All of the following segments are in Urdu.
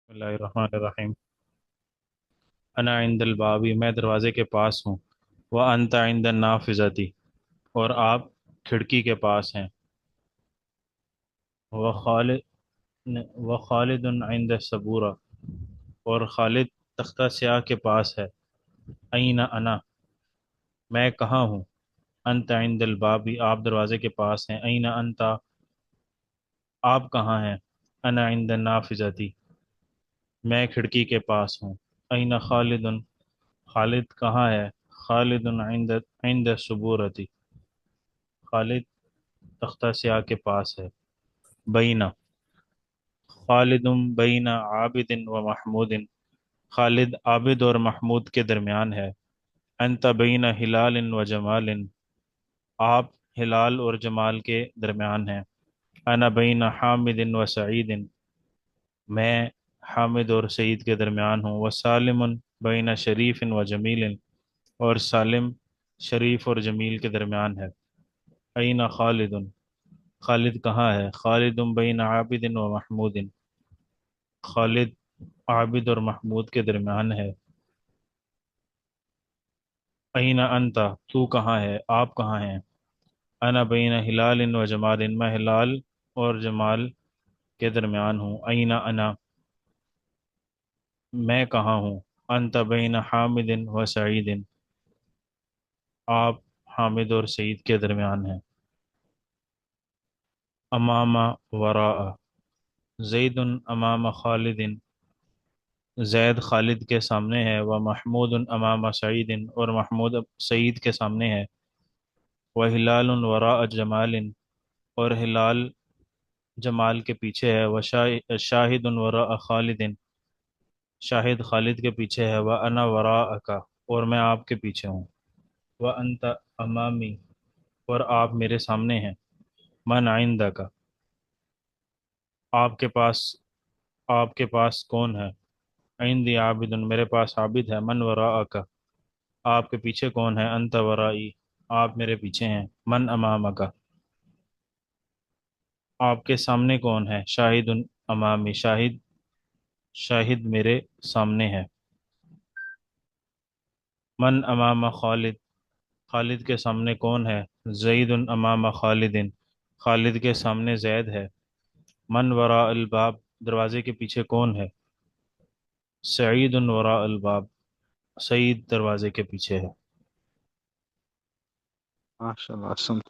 بسم اللہ الرحمن الرحیم۔ انا عند البابی، میں دروازے کے پاس ہوں۔ وانت عند النافذتی، اور آپ کھڑکی کے پاس ہیں۔ وخالد وخالد عند السبورہ، اور خالد تختہ سیاہ کے پاس ہے۔ این انا، میں کہاں ہوں؟ انت عند البابی، آپ دروازے کے پاس ہیں۔ این انت، آپ کہاں ہیں؟ انا عند النافذتی، میں کھڑکی کے پاس ہوں۔ این خالد، خالد کہاں ہے؟ خالد عند السبورتی، خالد تختہ سیاہ کے پاس ہے۔ بینا، خالد بین عابد و محمود، خالد عابد اور محمود کے درمیان ہے۔ انت بین ہلال و جمال، آپ ہلال اور جمال کے درمیان ہیں۔ انا بین حامد و سعید، میں حامد اور سعید کے درمیان ہوں۔ وسالم بین شریف و جمیل، اور سالم شریف اور جمیل کے درمیان ہے۔ این خالد، خالد کہاں ہے؟ خالد بین عابد و محمود، خالد عابد اور محمود کے درمیان ہے۔ این انت، تو کہاں ہے؟ آپ کہاں ہیں؟ انا بین ہلال و جمال، میں ہلال اور جمال کے درمیان ہوں۔ این انا، میں کہاں ہوں؟ انت بین حامد و سعید، آپ حامد اور سعید کے درمیان ہیں۔ امام وراء، زید امام خالد، زید خالد کے سامنے ہے۔ و محمود امام سعید، اور محمود سعید کے سامنے ہے۔ و ہلال وراء جمال، اور ہلال جمال کے پیچھے ہے۔ و شاہد وراء خالد، شاہد خالد کے پیچھے ہے۔ و انا وراءک، اور میں آپ کے پیچھے ہوں۔ و انت امامی، اور آپ میرے سامنے ہیں۔ من عندک، آپ کے پاس کون ہے؟ عندی عابد، میرے پاس عابد ہے۔ من وراءک، آپ کے پیچھے کون ہے؟ انت ورائی، آپ میرے پیچھے ہیں۔ من امامک، آپ کے سامنے کون ہے؟ شاہد امامی، شاہد میرے سامنے ہے۔ من امام خالد، خالد کے سامنے کون ہے؟ زید امام خالد، خالد کے سامنے زید ہے۔ من وراء الباب، دروازے کے پیچھے کون ہے؟ سعید وراء الباب، سعید دروازے کے پیچھے ہے۔ ماشاء اللہ، احسنت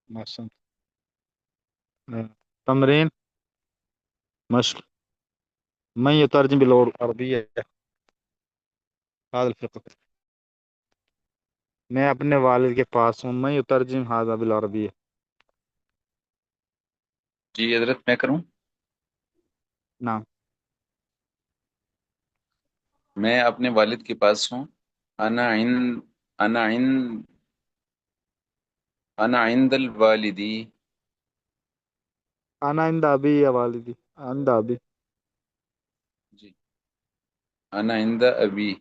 احسنت. تمرين مشق. من يترجم بالعربية هذا الفقه؟ میں اپنے والد کے پاس ہوں. میں یترجم هذا بالعربية. جی حضرت، میں کروں؟ نعم. میں اپنے والد کے پاس ہوں۔ انا عند انا عند انا عند الوالدی. أنا عند أبي يا والدي. عند أبي. جی، انا عند ابی.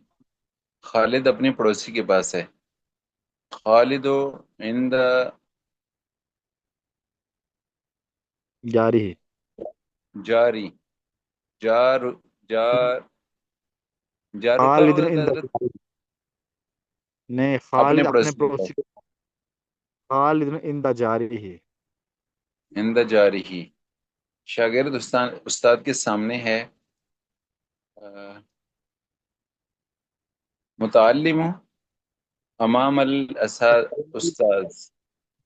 خالد اپنے پڑوسی کے پاس ہے۔ خالد عند جاری ہے. جاری. جار جار جارو کا خالد ہوگا عند حضرت؟ نہیں، اپنے خالد اپنے پڑوسی کے پاس، پڑوسی کے. خالد عند جاری ہے. عند جاری ہی. شاگرد استاد کے سامنے ہے۔ متعلم امام الاستاذ.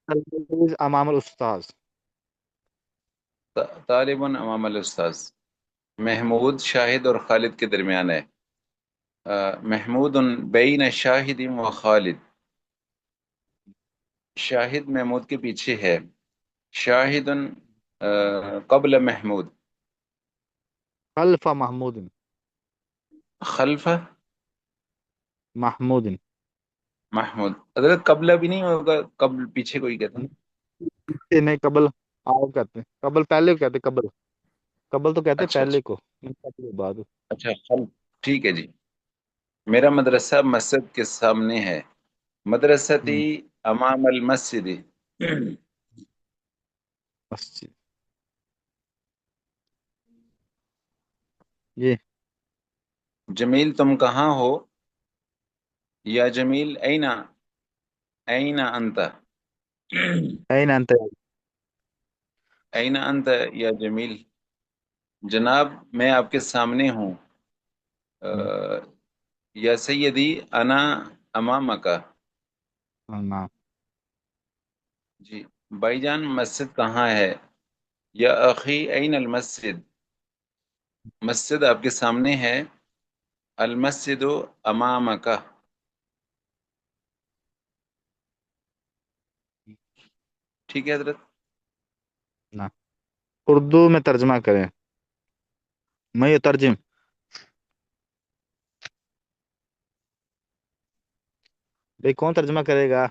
التلميذ امام الاستاذ. طالب امام الاستاذ. محمود شاہد اور خالد کے درمیان ہے۔ محمود بین شاہد و خالد، شاہد محمود کے پیچھے ہے۔ شاہد قبل محمود. خلف محمود. خلف محمود. محمود. حضرت قبل بھی نہیں ہوگا، قبل پیچھے کوئی کہتے ہیں۔ نہیں، قبل آؤ کہتے ہیں. قبل پہلے کو کہتے ہیں. قبل قبل تو کہتے ہیں اچھا پہلے اچھا کو. بعد. اچھا، خلف. ٹھیک ہے جی۔ میرا مدرسہ مسجد کے سامنے ہے۔ مدرستی امام المسجد. مسجد. جی جمیل تم کہاں ہو؟ یا جمیل این انت؟ این انت این انت یا جمیل؟ جناب میں آپ کے سامنے ہوں، یا سیدی انا امامک؟ نعم جی بھائی جان مسجد کہاں ہے؟ یا اخی این المسجد؟ مسجد آپ کے سامنے ہے، المسجد امامک۔ ٹھیک ہے حضرت؟ نعم اردو میں ترجمہ کریں، میں یہ ترجم بھائی کون ترجمہ کرے گا؟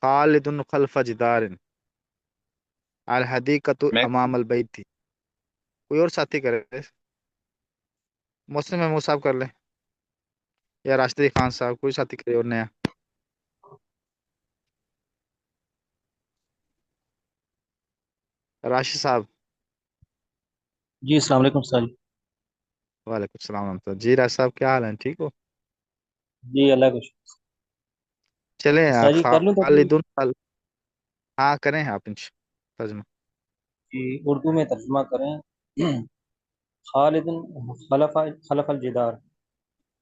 خالد خلف جدار الحدیقۃ میں امام البیت تھی، کوئی اور ساتھی کرے، محسن محمود صاحب کر لیں یا راشد علی خان صاحب، کوئی ساتھی کرے اور نیا۔ راشد صاحب، جی السلام علیکم سر۔ وعلیکم السلام ورحمۃ اللہ۔ جی راشد صاحب کیا حال ہے؟ ٹھیک ہو؟ جی اللہ کا شکر۔ چلیں سر جی کر لوں ترجمہ؟ خالد ہاں کریں آپ ترجمہ۔ جی اردو میں ترجمہ کریں۔ خالد خلف الجدار،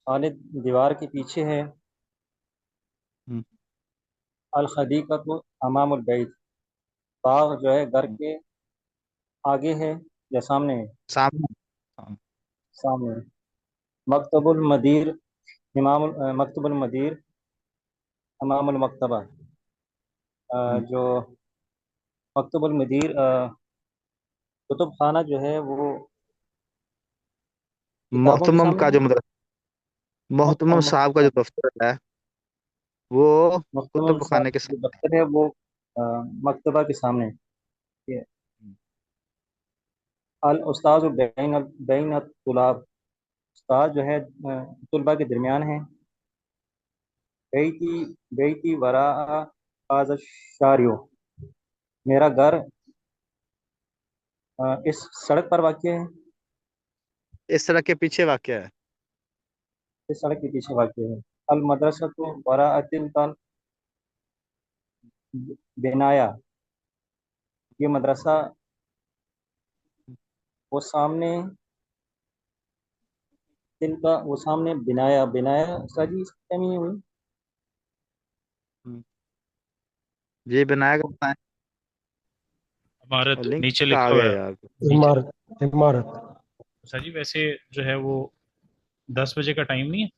خالد دیوار کے پیچھے ہے۔ ہم، الحدیقۃ امام البیت، باغ جو ہے گھر ہم، کے آگے ہے یا سامنے ہے؟ سامنے ہاں، سامنے ہے۔ مکتب المدیر، مکتب المدیر امام المکتبہ، ہم۔ جو مکتب المدیر کتب خانہ جو ہے وہ کتابوں کے محتمم سامنے کا ہے۔ جو مدرسہ، محتمم صاحب کا جو دفتر ہے وہ مکتب کتب خانے کے صاحب جو سامنے دفتر ہے وہ مکتبہ کے سامنے ہے۔ ہے۔ الاستاذ بین الطلاب، استاد جو ہے طلباء کے درمیان ہے۔ بیتی بیتی وراء هذا الشارع، میرا گھر اس سڑک پر واقع ہے، اس طرح کے پیچھے واقع ہے۔ اس سڑک کے پیچھے واقع ہے۔ المدرسۃ وراء تلک البنایا، یہ مدرسہ وہ سامنے، تلک وہ سامنے، بنایا سر جی اس کی کیا meaning ہوئی؟ ہم۔ جی بنایا گیا بتائیں، عمارت اور لنک نیچے کہا لکھا ہوا گیا ہے یار۔ نیچے۔ عمارت عمارت سر جی ویسے جو ہے وہ 10 بجے کا ٹائم نہیں ہے؟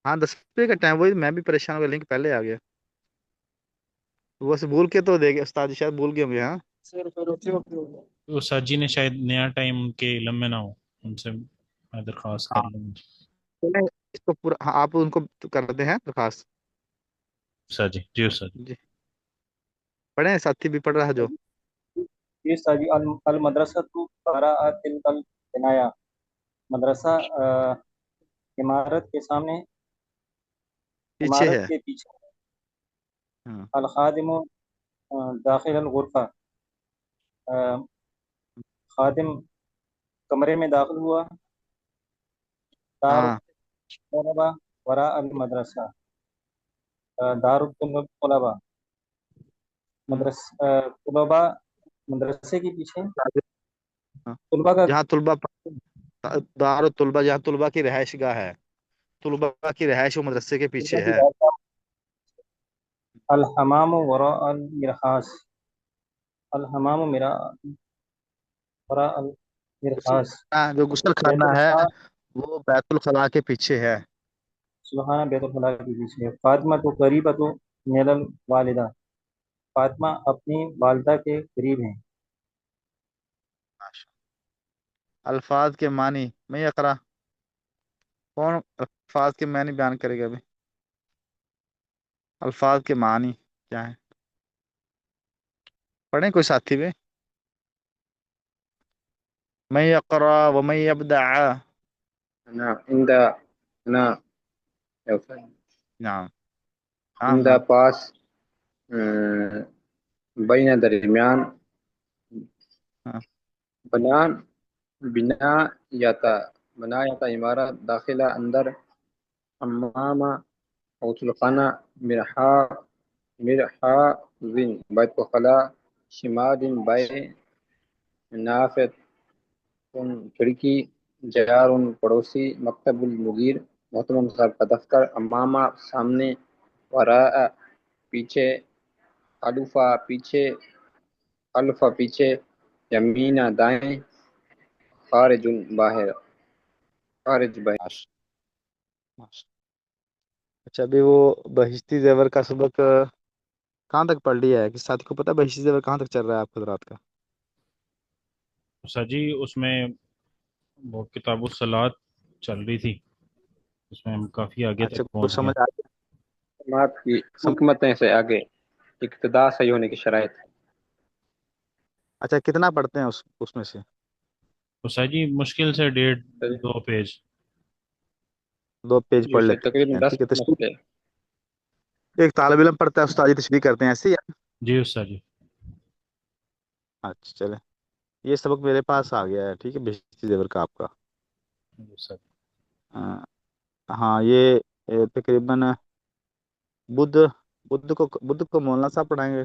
ہاں 10 بجے کا ٹائم، وہی میں بھی پریشان ہو گیا، لنک پہلے آ گیا، وہ سے بھول کے تو دے گیا استاد جی، شاید بھول گئے ہوں گے۔ ہاں وہ سر جی نے شاید نیا ٹائم ان کے علم میں نہ ہو، ان سے میں درخواست کر ہاں لوں گا۔ چلیں، اس کو پورا ہاں، آپ ان کو کرتے ہیں درخواست۔ سر جی جی سر جی۔ جی پڑھیں، ساتھی بھی پڑھ رہا ہے جو۔ یہ سر جی المدرسۃ وراء تلک البنایا، مدرسہ عمارت کے سامنے، پیچھے عمارت ہے۔ کے پیچھے۔ ہاں الخادم داخل الغرفہ، خادم کمرے میں داخل ہوا۔ دار ہاں الطلبہ وراء المدرسہ، دار الطلبہ، ہم۔ طلبہ مدرسے کے پیچھے، ہاں، طلبہ کا جہاں طلبہ دار الطلبہ، جہاں طلبہ کی رہائش گاہ ہے، طلبہ کی رہائش وہ مدرسے کے طلبہ پیچھے کی ہے۔ رہائش۔ الحمام وراء المرحاض، الحمام وراء المرحاض، جو غسل بیت خانہ ہے الخلاء، وہ بیت الخلاء کے پیچھے ہے۔ سبحانہ بیت الخلاء کے پیچھے۔ فاطمہ تو قریبہ تو من الوالدہ، فاطمہ اپنی والدہ کے قریب ہیں۔ الفاظ کے معنی میں اقرا، کون الفاظ کے معنی بیان کرے گا ابھی؟ الفاظ کے معنی کیا ہے؟ پڑھیں کوئی ساتھی بھی، میں اقرا و میں ابدع۔ عند أنا نعم نعم عند نعم پاس، بین درمیان، ہاں بیان بنا یا تا عمارت، داخلہ اندر، امامہ غسل خانہ، مرحاض بیت الخلاء، شمال بائیں، نافذ کھڑکی، جار پڑوسی، مکتب المدیر محترم صاحب کا دفتر، امامہ سامنے، وراء پیچھے، خلفہ پیچھے، یمینہ دائیں، خارج باہر، اچھا ابھی وہ بہشتی زیور کا سبق کہاں تک پڑھ لیا ہے؟ کس ساتھی کو پتا بہشتی زیور کہاں تک چل رہا ہے آپ حضرات کا؟ سر جی اس میں وہ کتاب الصلاۃ چل رہی تھی، اس میں ہم کافی آگے اچھا تک کچھ پہنچ گئے سمجھ ہیں۔ آ گیا؟ جماعت کی سم... حکمتیں سے آگے، اقتداء صحیح ہونے کی شرائط۔ اچھا کتنا پڑھتے ہیں اس میں سے؟ تو سر جی مشکل سے 1.5-2 پیج۔ 2 پیج جی پڑھ اسے لیتے تقریباً ہیں، 10 ٹھیک ہے؟ مسئلے۔ ایک طالب علم پڑھتا ہے، استاد جی تشریح کرتے ہیں، ایسے ہی ہے؟ جی استاد جی۔ اچھا چلے، یہ سبق میرے پاس آ گیا ہے، ٹھیک ہے، بہشتی زیور کا آپ کا۔ جی سر۔ ہاں یہ تقریباً بدھ کو مولانا صاحب پڑھائیں گے۔